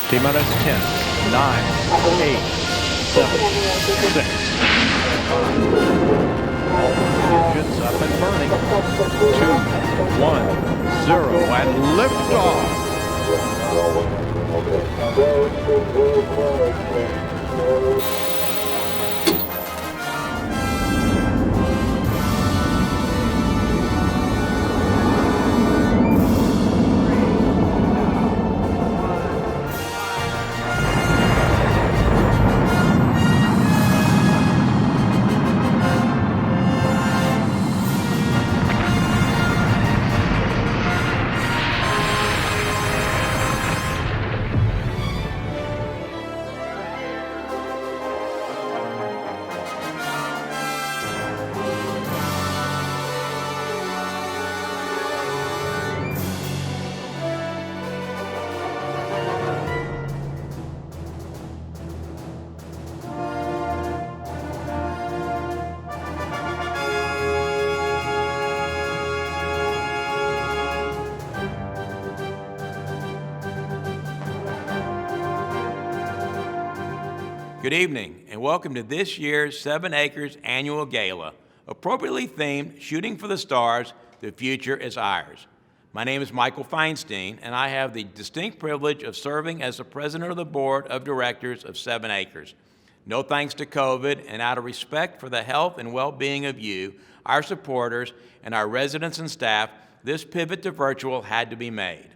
T-minus 10, 9, 8, 7, 6, 5. All engines up and burning. 2, 1, 0, and liftoff. Good evening, and welcome to this year's 7 Acres Annual Gala, appropriately themed Shooting for the Stars, The Future is Ours. My name is Michael Feinstein, and I have the distinct privilege of serving as the president of the board of directors of 7 Acres. No thanks to COVID, and out of respect for the health and well-being of you, our supporters, and our residents and staff, this pivot to virtual had to be made.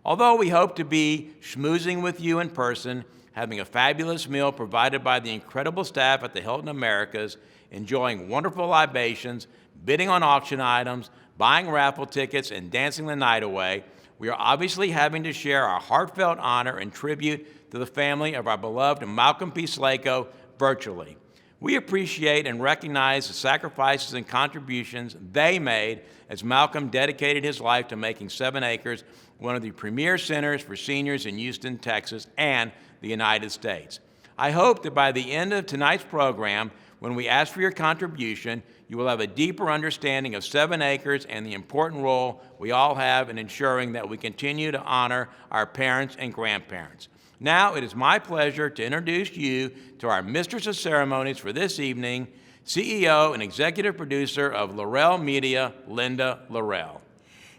Although we hope to be schmoozing with you in person, having a fabulous meal provided by the incredible staff at the Hilton Americas, enjoying wonderful libations, bidding on auction items, buying raffle tickets, and dancing the night away, we are obviously having to share our heartfelt honor and tribute to the family of our beloved Malcolm P. Slatko virtually. We appreciate and recognize the sacrifices and contributions they made as Malcolm dedicated his life to making 7 Acres one of the premier centers for seniors in Houston, Texas, and the United States. I hope that by the end of tonight's program, when we ask for your contribution, you will have a deeper understanding of 7 Acres and the important role we all have in ensuring that we continue to honor our parents and grandparents. Now, it is my pleasure to introduce you to our Mistress of Ceremonies for this evening, CEO and Executive Producer of Laurel Media, Linda Laurel.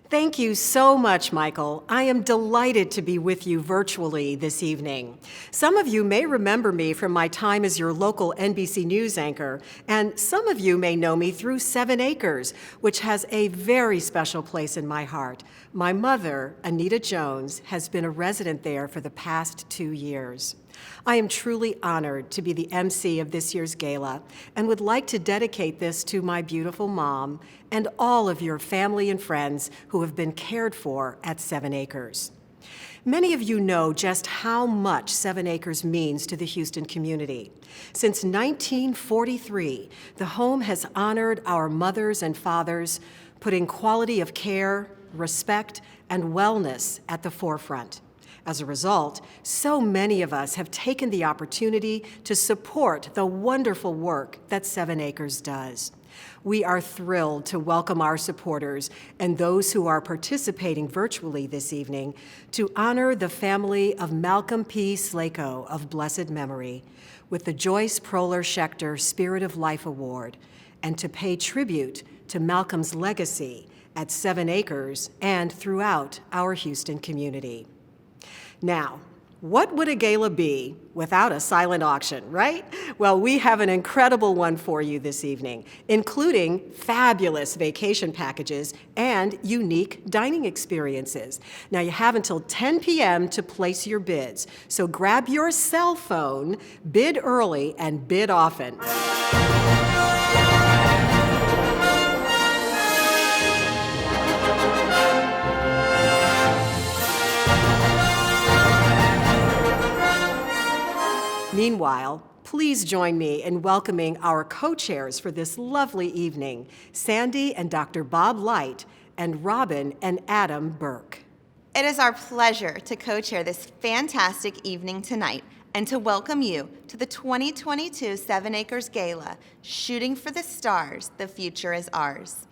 Thank you so much, Michael. I am delighted to be with you virtually this evening. Some of you may remember me from my time as your local NBC News anchor, and some of you may know me through 7 Acres, which has a very special place in my heart. My mother, Anita Jones, has been a resident there for the past 2 years. I am truly honored to be the MC of this year's gala and would like to dedicate this to my beautiful mom and all of your family and friends who have been cared for at 7 Acres. Many of you know just how much 7 Acres means to the Houston community. Since 1943, the home has honored our mothers and fathers, putting quality of care, respect, and wellness at the forefront. As a result, so many of us have taken the opportunity to support the wonderful work that 7 Acres does. We are thrilled to welcome our supporters and those who are participating virtually this evening to honor the family of Malcolm P. Slatko of blessed memory with the Joyce Proler Schechter Spirit of Life Award and to pay tribute to Malcolm's legacy at 7 Acres and throughout our Houston community. Now, what would a gala be without a silent auction, right? Well, we have an incredible one for you this evening, including fabulous vacation packages and unique dining experiences. Now, you have until 10 p.m. to place your bids, so grab your cell phone, bid early, and bid often. Meanwhile, please join me in welcoming our co-chairs for this lovely evening, Sandy and Dr. Bob Light, and Robyn and Adam Burck. It is our pleasure to co-chair this fantastic evening tonight and to welcome you to the 2022 7 Acres Gala, Shooting for the Stars, The Future is Ours.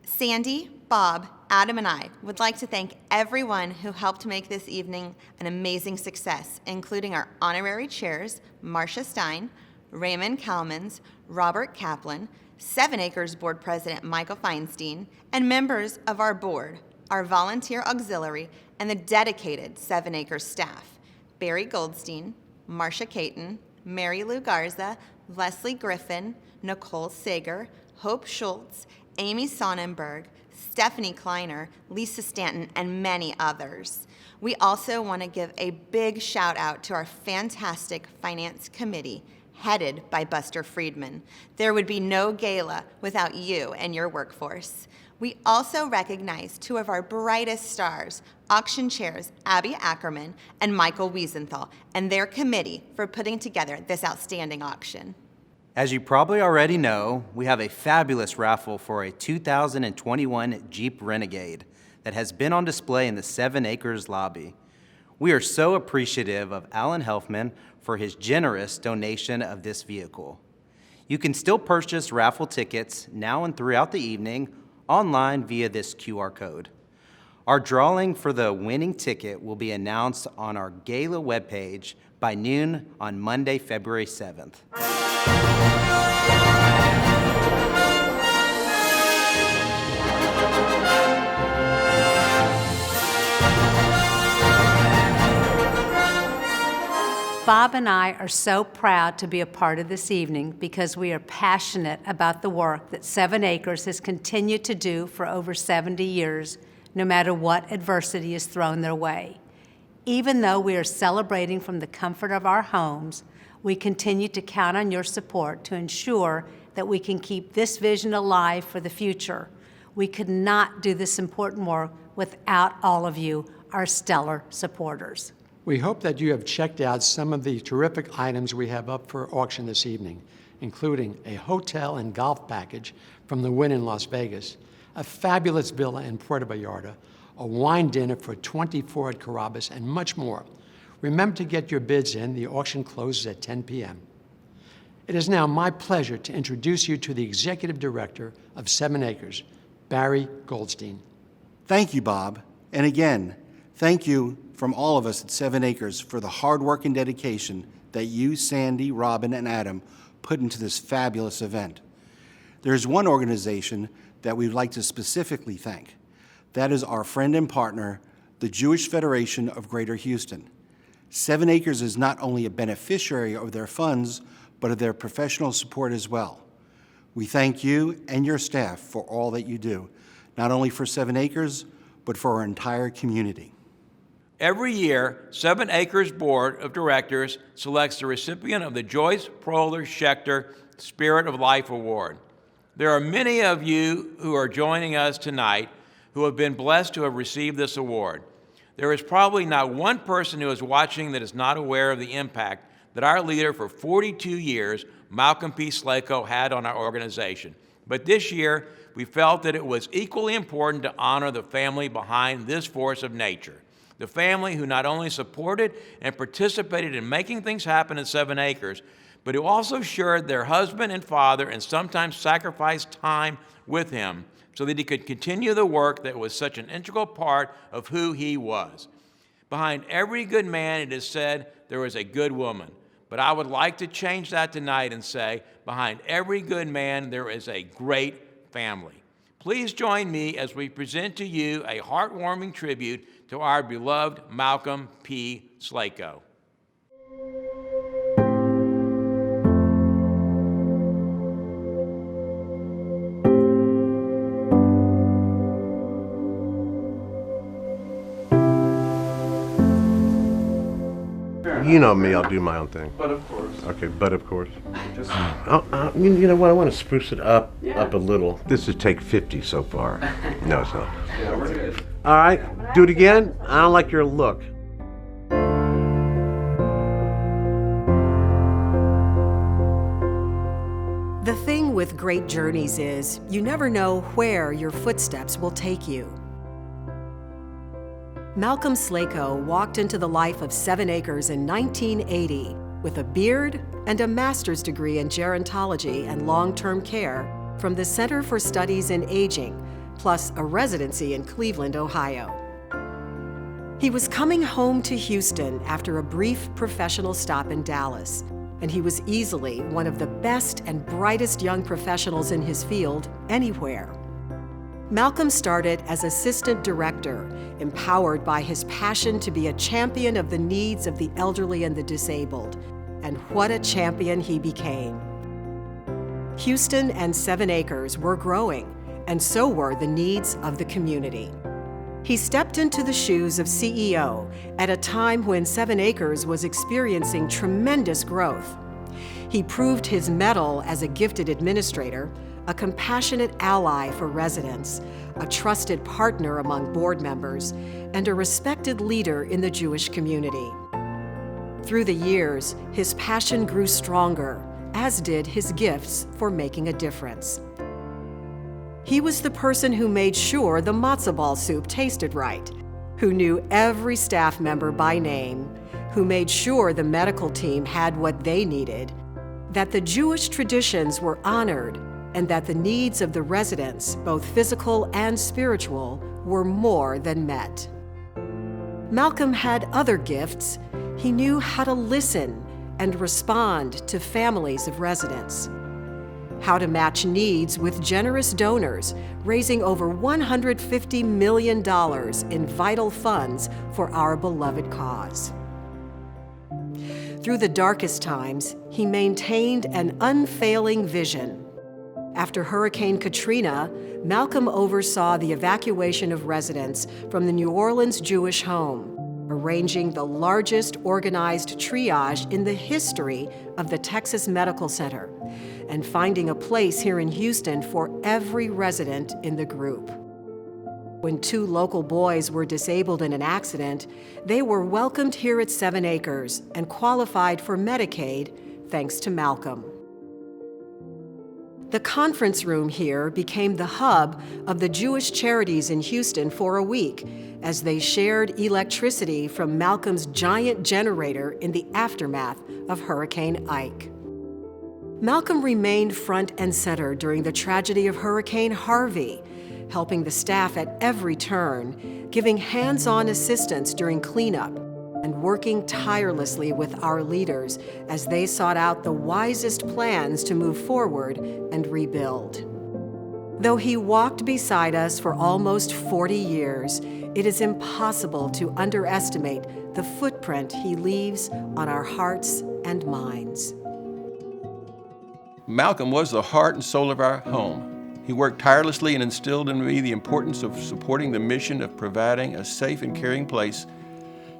Sandy, Bob, Adam, and I would like to thank everyone who helped make this evening an amazing success, including our honorary chairs, Marcia Stein, Raymond Kalmans, Robert Caplan, 7 Acres Board President Michael Feinstein, and members of our board, our volunteer auxiliary, and the dedicated 7 Acres staff, Barry Goldstein, Marcia Caton, Mary Lou Garza, Leslie Griffin, Nicole Sager, Hope Schultz, Amy Sonnenberg, Stephanie Kleiner, Lisa Stanton, and many others. We also want to give a big shout out to our fantastic Finance Committee, headed by Buster Friedman. There would be no gala without you and your workforce. We also recognize 2 of our brightest stars, auction chairs Abby Ackerman and Michael Wiesenthal, and their committee for putting together this outstanding auction. As you probably already know, we have a fabulous raffle for a 2021 Jeep Renegade that has been on display in the 7 Acres lobby. We are so appreciative of Alan Helfman for his generous donation of this vehicle. You can still purchase raffle tickets now and throughout the evening online via this QR code. Our drawing for the winning ticket will be announced on our Gala webpage by noon on Monday, February 7th. Bob and I are so proud to be a part of this evening because we are passionate about the work that 7 Acres has continued to do for over 70 years, no matter what adversity is thrown their way. Even though we are celebrating from the comfort of our homes, we continue to count on your support to ensure that we can keep this vision alive for the future. We could not do this important work without all of you, our stellar supporters. We hope that you have checked out some of the terrific items we have up for auction this evening, including a hotel and golf package from the Wynn in Las Vegas, a fabulous villa in Puerto Vallarta, a wine dinner for 24 at Carrabba's, and much more. Remember to get your bids in. The auction closes at 10 p.m. It is now my pleasure to introduce you to the Executive Director of 7 Acres, Barry Goldstein. Thank you, Bob. And again, thank you from all of us at 7 Acres for the hard work and dedication that you, Sandy, Robyn, and Adam put into this fabulous event. There is one organization that we'd like to specifically thank. That is our friend and partner, the Jewish Federation of Greater Houston. 7 Acres is not only a beneficiary of their funds, but of their professional support as well. We thank you and your staff for all that you do, not only for 7 Acres, but for our entire community. Every year, 7 Acres Board of Directors selects the recipient of the Joyce Proler Schechter Spirit of Life Award. There are many of you who are joining us tonight who have been blessed to have received this award. There is probably not one person who is watching that is not aware of the impact that our leader for 42 years, Malcolm P. Slatko, had on our organization. But this year, we felt that it was equally important to honor the family behind this force of nature. The family who not only supported and participated in making things happen at 7 Acres, but who also shared their husband and father and sometimes sacrificed time with him so that he could continue the work that was such an integral part of who he was. Behind every good man, it is said, there is a good woman. But I would like to change that tonight and say, behind every good man, there is a great family. Please join me as we present to you a heartwarming tribute to our beloved Malcolm P. Slatko. You know me, I'll do my own thing. But of course. Okay, but of course. Just You know what, I want to spruce it up a little. This is take 50 so far. No, it's not. yeah, we're good. All right, do it again. I don't like your look. The thing with great journeys is you never know where your footsteps will take you. Malcolm Slatko walked into the life of 7 Acres in 1980 with a beard and a master's degree in gerontology and long-term care from the Center for Studies in Aging, plus a residency in Cleveland, Ohio. He was coming home to Houston after a brief professional stop in Dallas, and he was easily one of the best and brightest young professionals in his field anywhere. Malcolm started as assistant director, empowered by his passion to be a champion of the needs of the elderly and the disabled. And what a champion he became. Houston and 7 Acres were growing, and so were the needs of the community. He stepped into the shoes of CEO at a time when 7 Acres was experiencing tremendous growth. He proved his mettle as a gifted administrator, a compassionate ally for residents, a trusted partner among board members, and a respected leader in the Jewish community. Through the years, his passion grew stronger, as did his gifts for making a difference. He was the person who made sure the matzo ball soup tasted right, who knew every staff member by name, who made sure the medical team had what they needed, that the Jewish traditions were honored, and that the needs of the residents, both physical and spiritual, were more than met. Malcolm had other gifts. He knew how to listen and respond to families of residents, how to match needs with generous donors, raising over $150 million in vital funds for our beloved cause. Through the darkest times, he maintained an unfailing vision. After Hurricane Katrina, Malcolm oversaw the evacuation of residents from the New Orleans Jewish home, arranging the largest organized triage in the history of the Texas Medical Center, and finding a place here in Houston for every resident in the group. When 2 local boys were disabled in an accident, they were welcomed here at 7 Acres and qualified for Medicaid thanks to Malcolm. The conference room here became the hub of the Jewish charities in Houston for a week, as they shared electricity from Malcolm's giant generator in the aftermath of Hurricane Ike. Malcolm remained front and center during the tragedy of Hurricane Harvey, helping the staff at every turn, giving hands-on assistance during cleanup, and working tirelessly with our leaders as they sought out the wisest plans to move forward and rebuild. Though he walked beside us for almost 40 years, it is impossible to underestimate the footprint he leaves on our hearts and minds. Malcolm was the heart and soul of our home. He worked tirelessly and instilled in me the importance of supporting the mission of providing a safe and caring place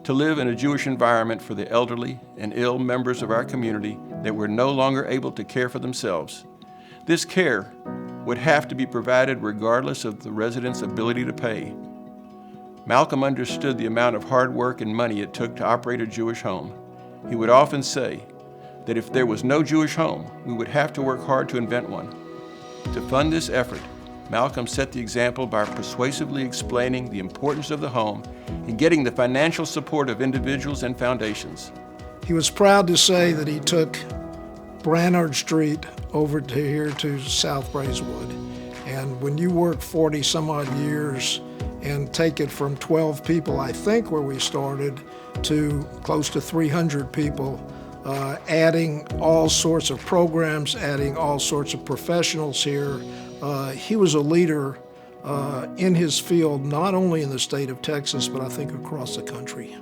to live in a Jewish environment for the elderly and ill members of our community that were no longer able to care for themselves. This care would have to be provided regardless of the residents' ability to pay. Malcolm understood the amount of hard work and money it took to operate a Jewish home. He would often say that if there was no Jewish home, we would have to work hard to invent one. To fund this effort, Malcolm set the example by persuasively explaining the importance of the home and getting the financial support of individuals and foundations. He was proud to say that he took Brannard Street over to here to South Braeswood. And when you work 40 some odd years and take it from 12 people, I think where we started, to close to 300 people, adding all sorts of programs, adding all sorts of professionals here. He was a leader in his field, not only in the state of Texas, but I think across the country.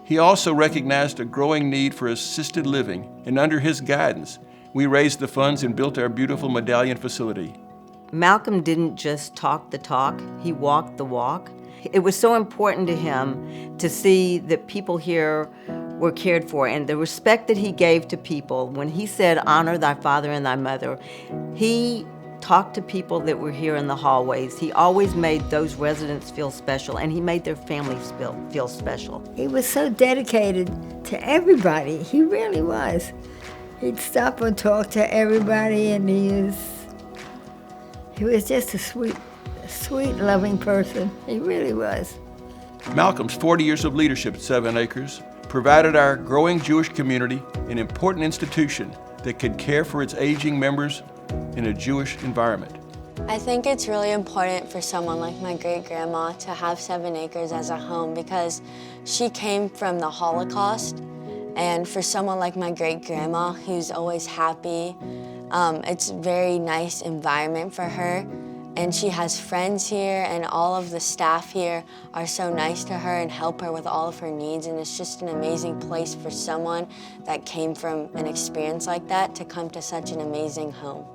He also recognized a growing need for assisted living, and under his guidance, we raised the funds and built our beautiful Medallion facility. Malcolm didn't just talk the talk, he walked the walk. It was so important to him to see that people here were cared for, and the respect that he gave to people. When he said, "Honor thy father and thy mother," he talked to people that were here in the hallways. He always made those residents feel special, and he made their families feel special. He was so dedicated to everybody. He really was. He'd stop and talk to everybody, and he was just a sweet, loving person. He really was. Malcolm's 40 years of leadership at 7 Acres provided our growing Jewish community an important institution that could care for its aging members in a Jewish environment. I think it's really important for someone like my great-grandma to have 7 acres as a home because she came from the Holocaust. And for someone like my great-grandma who's always happy, it's a very nice environment for her. And she has friends here, and all of the staff here are so nice to her and help her with all of her needs. And it's just an amazing place for someone that came from an experience like that to come to such an amazing home.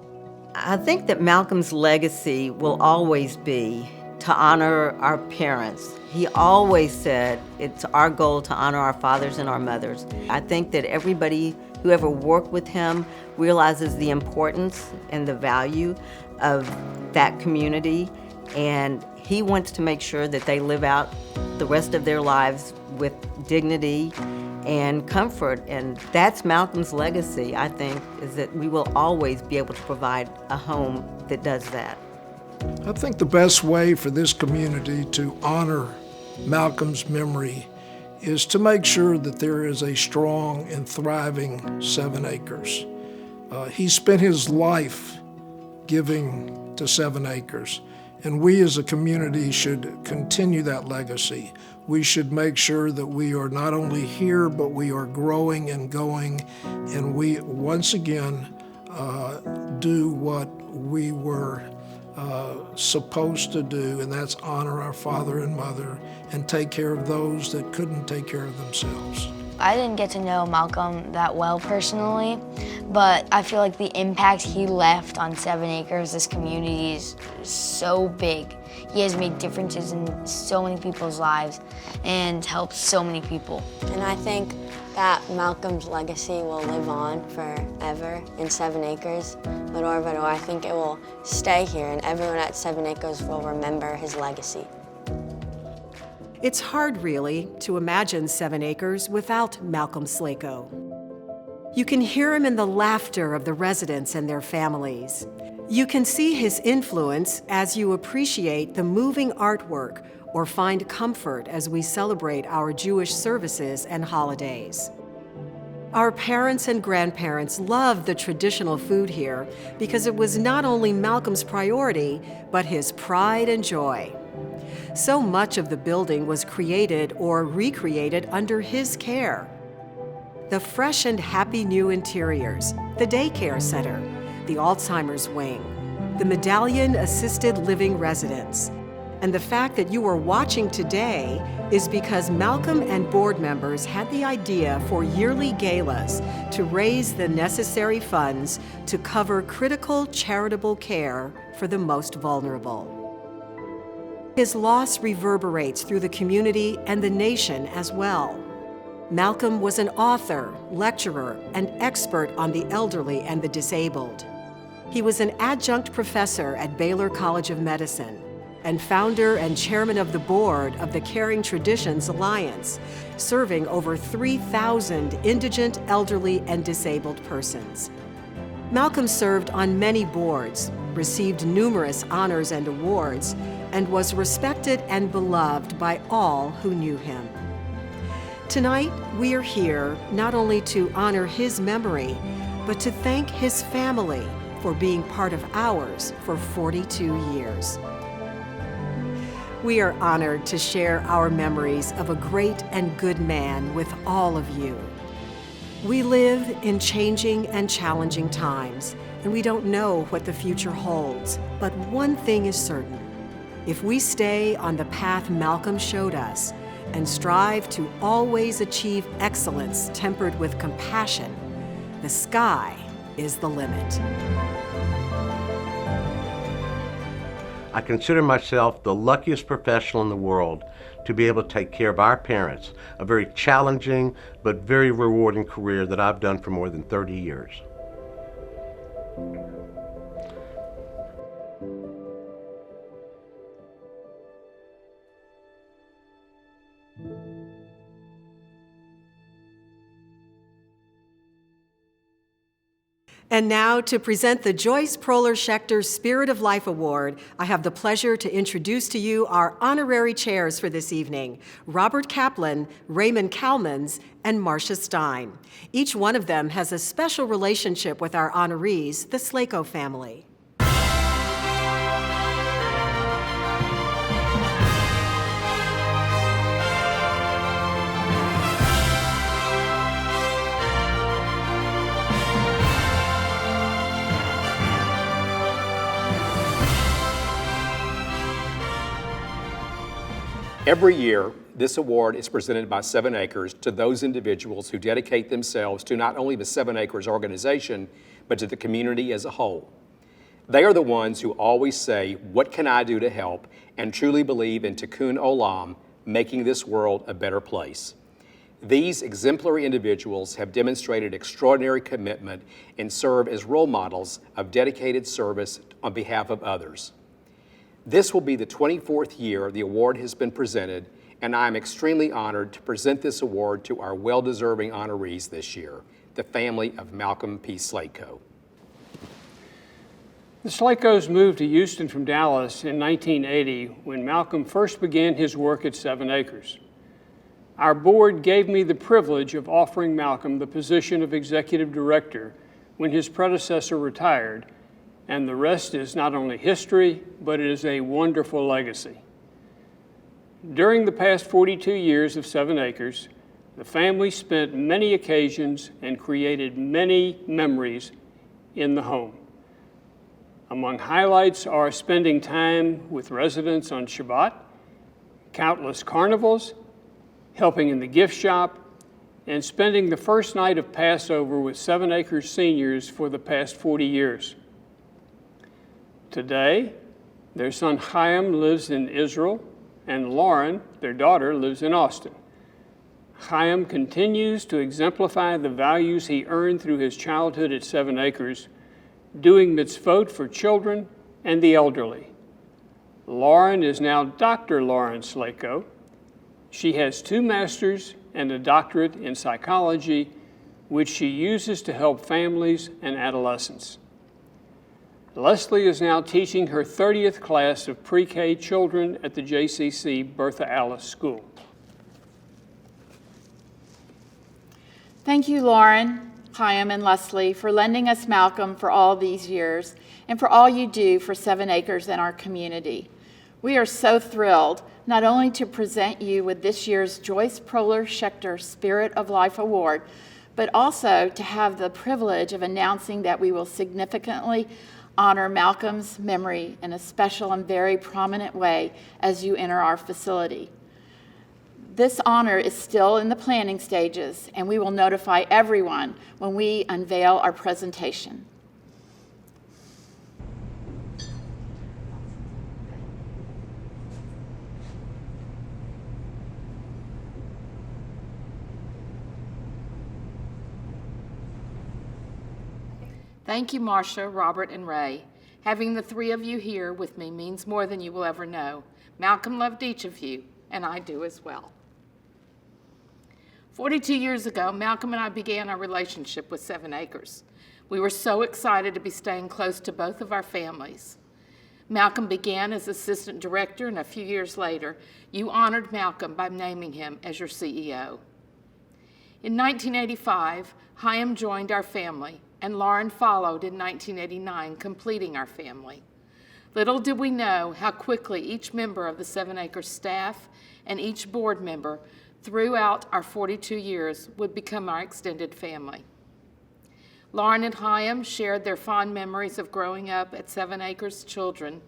I think that Malcolm's legacy will always be to honor our parents. He always said it's our goal to honor our fathers and our mothers. I think that everybody who ever worked with him realizes the importance and the value of that community, and he wants to make sure that they live out the rest of their lives with dignity and comfort, and that's Malcolm's legacy, I think, is that we will always be able to provide a home that does that. I think the best way for this community to honor Malcolm's memory is to make sure that there is a strong and thriving 7 acres. He spent his life giving to 7 acres, and we as a community should continue that legacy. We should make sure that we are not only here, but we are growing and going, and we once again do what we were supposed to do, and that's honor our father and mother and take care of those that couldn't take care of themselves. I didn't get to know Malcolm that well personally, but I feel like the impact he left on 7 acres, this community, is so big. He has made differences in so many people's lives and helped so many people. And I think that Malcolm's legacy will live on forever in 7 acres. But I think it will stay here, and everyone at 7 acres will remember his legacy. It's hard, really, to imagine 7 acres without Malcolm Slatko. You can hear him in the laughter of the residents and their families. You can see his influence as you appreciate the moving artwork or find comfort as we celebrate our Jewish services and holidays. Our parents and grandparents loved the traditional food here because it was not only Malcolm's priority, but his pride and joy. So much of the building was created or recreated under his care. The fresh and happy new interiors, the daycare center, the Alzheimer's wing, the medallion-assisted living residence, and the fact that you are watching today is because Malcolm and board members had the idea for yearly galas to raise the necessary funds to cover critical charitable care for the most vulnerable. His loss reverberates through the community and the nation as well. Malcolm was an author, lecturer, and expert on the elderly and the disabled. He was an adjunct professor at Baylor College of Medicine and founder and chairman of the board of the Caring Traditions Alliance, serving over 3,000 indigent, elderly, and disabled persons. Malcolm served on many boards, received numerous honors and awards, and was respected and beloved by all who knew him. Tonight, we are here not only to honor his memory, but to thank his family for being part of ours for 42 years. We are honored to share our memories of a great and good man with all of you. We live in changing and challenging times, and we don't know what the future holds. But one thing is certain. If we stay on the path Malcolm showed us and strive to always achieve excellence tempered with compassion, the sky is the limit. I consider myself the luckiest professional in the world to be able to take care of our parents, a very challenging but very rewarding career that I've done for more than 30 years. And now, to present the Joyce Proler-Schechter Spirit of Life Award, I have the pleasure to introduce to you our honorary chairs for this evening, Robert Caplan, Raymond Kalmans, and Marcia Stein. Each one of them has a special relationship with our honorees, the Slatko family. Every year, this award is presented by 7 Acres to those individuals who dedicate themselves to not only the 7 Acres organization, but to the community as a whole. They are the ones who always say, "What can I do to help?" and truly believe in Tikkun Olam, making this world a better place. These exemplary individuals have demonstrated extraordinary commitment and serve as role models of dedicated service on behalf of others. This will be the 24th year the award has been presented, and I am extremely honored to present this award to our well-deserving honorees this year, the family of Malcolm P. Slatko. The Slatkos moved to Houston from Dallas in 1980 when Malcolm first began his work at 7 Acres. Our board gave me the privilege of offering Malcolm the position of executive director when his predecessor retired, and the rest is not only history, but it is a wonderful legacy. During the past 42 years of 7 Acres, the family spent many occasions and created many memories in the home. Among highlights are spending time with residents on Shabbat, countless carnivals, helping in the gift shop, and spending the first night of Passover with 7 Acres seniors for the past 40 years. Today, their son Chaim lives in Israel, and Lauren, their daughter, lives in Austin. Chaim continues to exemplify the values he earned through his childhood at 7 Acres, doing mitzvot for children and the elderly. Lauren is now Dr. Lauren Slatko. She has 2 masters and a doctorate in psychology, which she uses to help families and adolescents. Leslie is now teaching her 30th class of pre-K children at the JCC Bertha Alice School. Thank you, Lauren, Chaim, and Leslie, for lending us Malcolm for all these years and for all you do for 7 Acres and our community. We are so thrilled not only to present you with this year's Joyce Proler-Schechter Spirit of Life Award, but also to have the privilege of announcing that we will significantly honor Malcolm's memory in a special and very prominent way as you enter our facility. This honor is still in the planning stages, and we will notify everyone when we unveil our presentation. Thank you, Marcia, Robert, and Ray. Having the 3 of you here with me means more than you will ever know. Malcolm loved each of you, and I do as well. 42 years ago, Malcolm and I began our relationship with 7 Acres. We were so excited to be staying close to both of our families. Malcolm began as assistant director, and a few years later, you honored Malcolm by naming him as your CEO. In 1985, Chaim joined our family, and Lauren followed in 1989, completing our family. Little did we know how quickly each member of the 7 Acres staff and each board member throughout our 42 years would become our extended family. Lauren and Chaim shared their fond memories of growing up at 7 Acres children.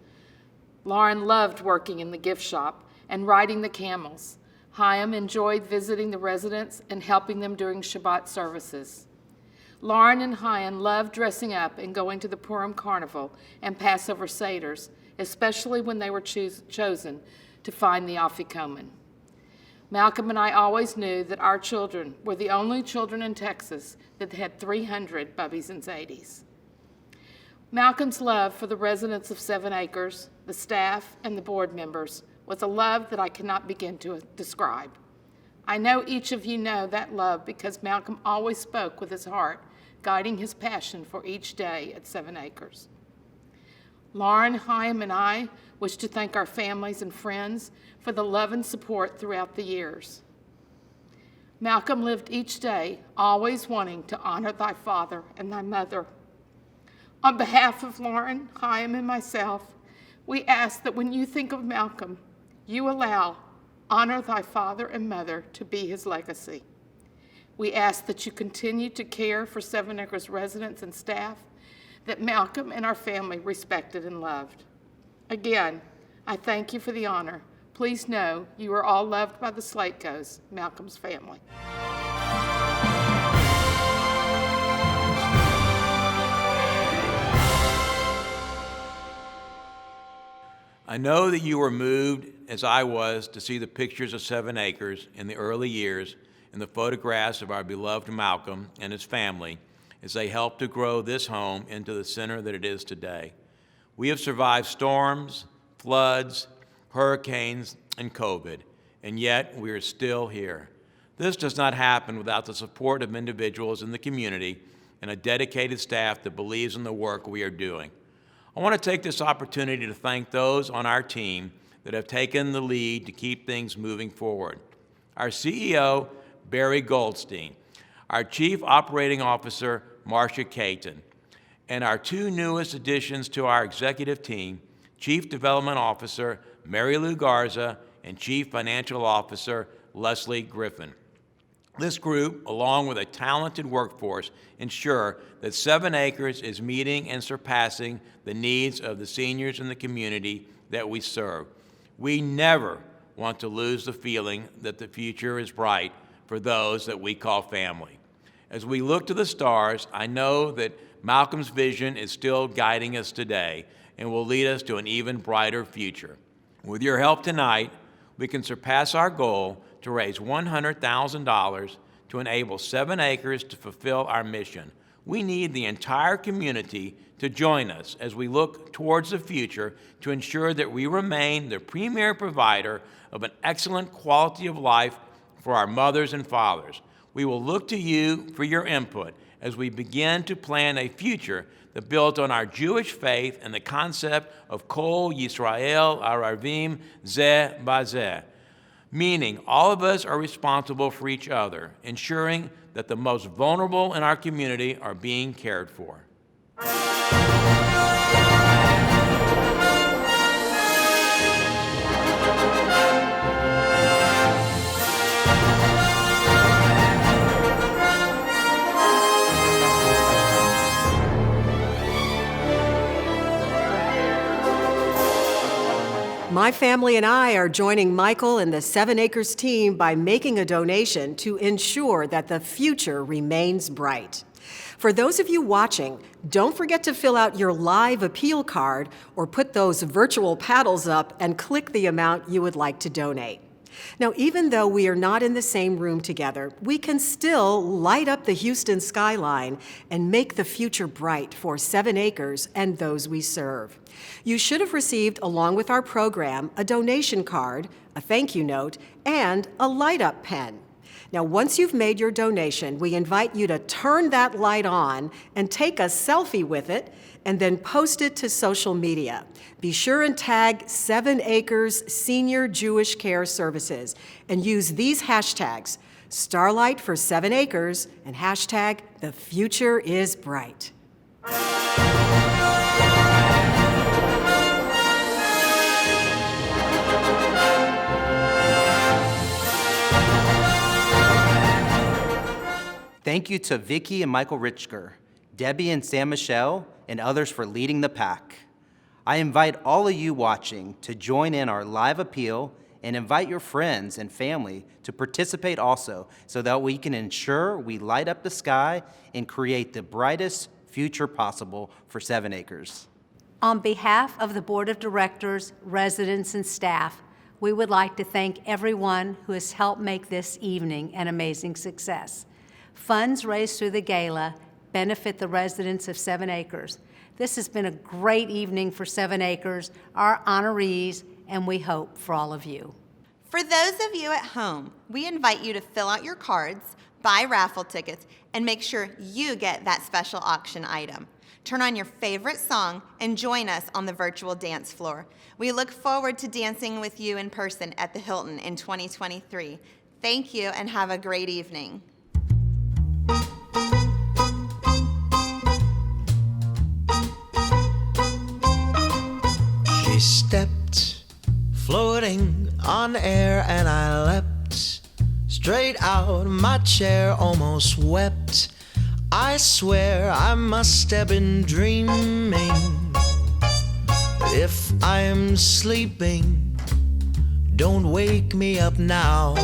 Lauren loved working in the gift shop and riding the camels. Chaim enjoyed visiting the residents and helping them during Shabbat services. Lauren and Chaim loved dressing up and going to the Purim Carnival and Passover Seders, especially when they were chosen to find the Afikomen. Malcolm and I always knew that our children were the only children in Texas that had 300 bubbies and zadies. Malcolm's love for the residents of 7 Acres, the staff, and the board members was a love that I cannot begin to describe. I know each of you know that love because Malcolm always spoke with his heart, guiding his passion for each day at 7 Acres. Lauren, Chaim, and I wish to thank our families and friends for the love and support throughout the years. Malcolm lived each day always wanting to honor thy father and thy mother. On behalf of Lauren, Chaim, and myself, we ask that when you think of Malcolm, you allow honor thy father and mother to be his legacy. We ask that you continue to care for 7 Acres residents and staff that Malcolm and our family respected and loved. Again, I thank you for the honor. Please know you are all loved by the Slatkos, Malcolm's family. I know that you were moved, as I was, to see the pictures of 7 Acres in the early years and the photographs of our beloved Malcolm and his family as they helped to grow this home into the center that it is today. We have survived storms, floods, hurricanes, and COVID, and yet we are still here. This does not happen without the support of individuals in the community and a dedicated staff that believes in the work we are doing. I want to take this opportunity to thank those on our team that have taken the lead to keep things moving forward. Our CEO, Barry Goldstein, our Chief Operating Officer, Marcia Stein, and our 2 newest additions to our executive team, Chief Development Officer, Mary Lou Garza, and Chief Financial Officer, Leslie Griffin. This group, along with a talented workforce, ensure that 7 Acres is meeting and surpassing the needs of the seniors in the community that we serve. We never want to lose the feeling that the future is bright for those that we call family. As we look to the stars, I know that Malcolm's vision is still guiding us today and will lead us to an even brighter future. With your help tonight, we can surpass our goal to raise $100,000 to enable 7 Acres to fulfill our mission. We need the entire community to join us as we look towards the future to ensure that we remain the premier provider of an excellent quality of life for our mothers and fathers. We will look to you for your input as we begin to plan a future that built on our Jewish faith and the concept of Kol Yisrael Ararvim Zeh Bazeh, meaning all of us are responsible for each other, ensuring that the most vulnerable in our community are being cared for. My family and I are joining Michael and the 7 Acres team by making a donation to ensure that the future remains bright. For those of you watching, don't forget to fill out your live appeal card or put those virtual paddles up and click the amount you would like to donate. Now, even though we are not in the same room together, we can still light up the Houston skyline and make the future bright for 7 Acres and those we serve. You should have received, along with our program, a donation card, a thank you note, and a light-up pen. Now, once you've made your donation, we invite you to turn that light on and take a selfie with it, and then post it to social media. Be sure and tag 7 Acres Senior Jewish Care Services and use these hashtags, Starlight for 7 Acres and hashtag The Future is Bright. Thank you to Vicki and Michael Richker, Debbie and Sam Michelle, and others for leading the pack. I invite all of you watching to join in our live appeal and invite your friends and family to participate also so that we can ensure we light up the sky and create the brightest future possible for 7 Acres. On behalf of the Board of Directors, residents, and staff, we would like to thank everyone who has helped make this evening an amazing success. Funds raised through the gala benefit the residents of 7 Acres. This has been a great evening for 7 Acres, our honorees, and we hope for all of you. For those of you at home, we invite you to fill out your cards, buy raffle tickets, and make sure you get that special auction item. Turn on your favorite song and join us on the virtual dance floor. We look forward to dancing with you in person at the Hilton in 2023. Thank you and have a great evening. She stepped, floating on air, and I leapt straight out my chair, almost wept. I swear I must have been dreaming. If I'm sleeping, Don't wake me up now.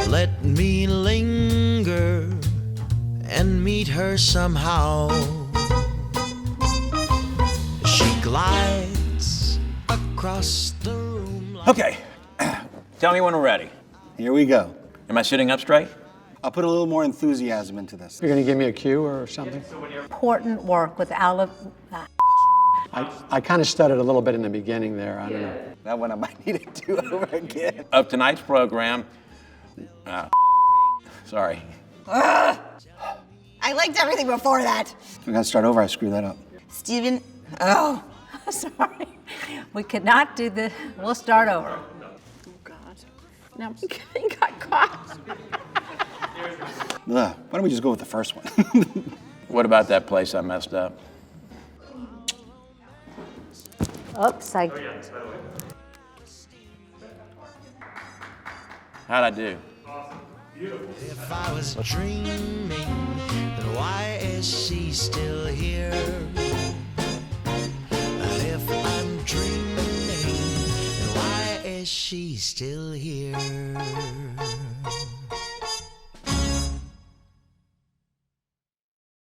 Let me linger and meet her somehow. She glides across the room. Okay, tell me when we're ready. Here we go. Am I sitting up straight? I'll put a little more enthusiasm into this. You're going to give me a cue or something? Important work with I kind of stuttered a little bit in the beginning there. I don't know. That one I might need to do over again. Of tonight's program, sorry. I liked everything before that. We got to start over. I screwed that up. Steven, oh. Sorry. We could not do the, we'll start over. Oh, God. Now I'm getting got caught. Ugh, why don't we just go with the first one? What about that place I messed up? Oops, How'd I do? If I was dreaming, then why is she still here? And if I'm dreaming, then why is she still here?